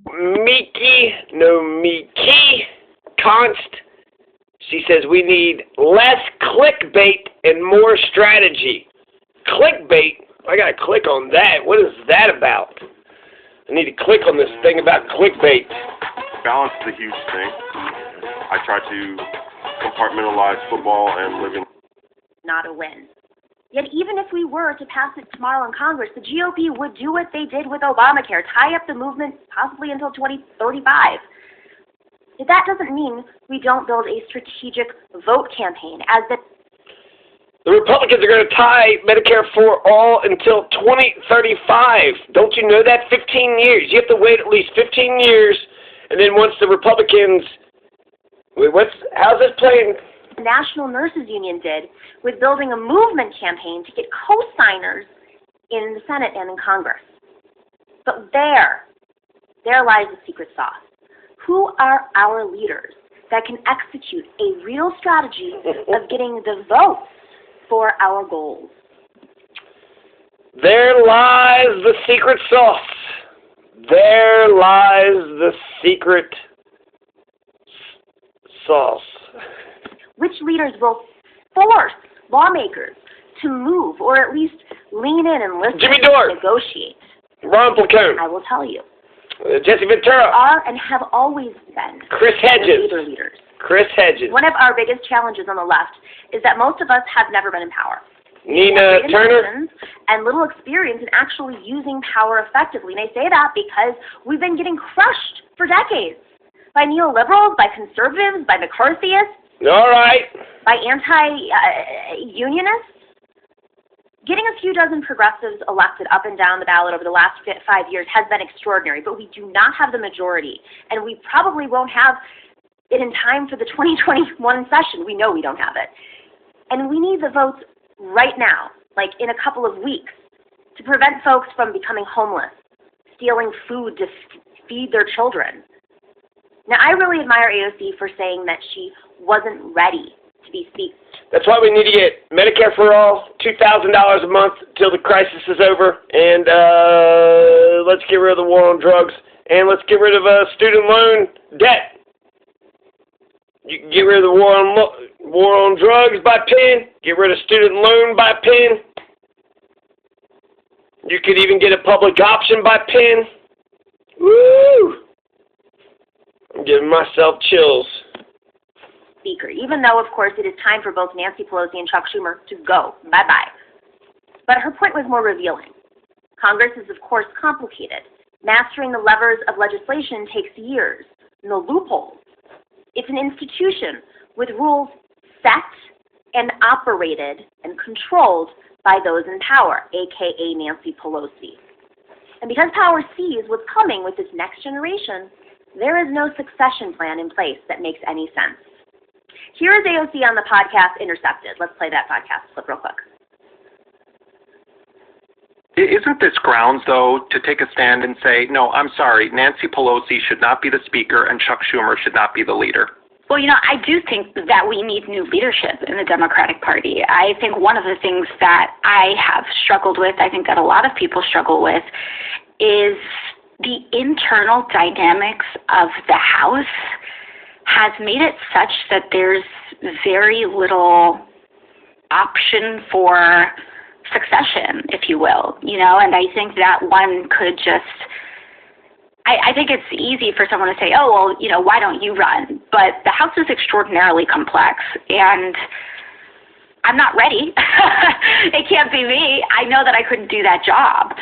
Miki, no Miki, Const. She says we need less clickbait and more strategy. Clickbait? I gotta click on that. What is that about? I need to click on this thing about clickbait. Balance is a huge thing. I try to compartmentalize football and living. Not a win. Yet even if we were to pass it tomorrow in Congress, the GOP would do what they did with Obamacare, tie up the movement possibly until 2035. Yet that doesn't mean we don't build a strategic vote campaign, as the Republicans are going to tie Medicare for all until 2035. Don't you know that? 15 years. You have to wait at least 15 years, and then once the Republicans... Wait, how's this playing? The National Nurses Union did with building a movement campaign to get co-signers in the Senate and in Congress. But there lies the secret sauce. Who are our leaders that can execute a real strategy of getting the votes for our goals? There lies the secret sauce. There lies the secret sauce. Which leaders will force lawmakers to move or at least lean in and listen Jimmy Dore. and negotiate? Ron Placone. I will tell you. Jesse Ventura. Are and have always been Chris Hedges. leaders. Chris Hedges. One of our biggest challenges on the left is that most of us have never been in power. Nina Turner. And little experience in actually using power effectively. And I say that because we've been getting crushed for decades by neoliberals, by conservatives, by McCarthyists, All right. by anti-unionists. Getting a few dozen progressives elected up and down the ballot over the last 5 years has been extraordinary, but we do not have the majority, and we probably won't have it in time for the 2021 session. We know we don't have it. And we need the votes right now, like in a couple of weeks, to prevent folks from becoming homeless, stealing food to feed their children. Now, I really admire AOC for saying that she wasn't ready to be Speaker. That's why we need to get Medicare for all, $2,000 a month till the crisis is over, and let's get rid of the war on drugs, and let's get rid of student loan debt. You can get rid of the war on drugs by pen, get rid of student loan by pen. You could even get a public option by pen. Woo! I'm giving myself chills. Speaker, even though, of course, it is time for both Nancy Pelosi and Chuck Schumer to go. Bye-bye. But her point was more revealing. Congress is, of course, complicated. Mastering the levers of legislation takes years. No loopholes. It's an institution with rules set and operated and controlled by those in power, a.k.a. Nancy Pelosi. And because power sees what's coming with this next generation, there is no succession plan in place that makes any sense. Here is AOC on the podcast Intercepted. Let's play that podcast clip real quick. Isn't this grounds, though, to take a stand and say, no, I'm sorry, Nancy Pelosi should not be the Speaker and Chuck Schumer should not be the leader? Well, I do think that we need new leadership in the Democratic Party. I think one of the things that I have struggled with, I think that a lot of people struggle with, is the internal dynamics of the House has made it such that there's very little option for succession, if you will, and I think that one could just, I think it's easy for someone to say, oh, well, why don't you run? But the House is extraordinarily complex, and I'm not ready. It can't be me. I know that I couldn't do that job.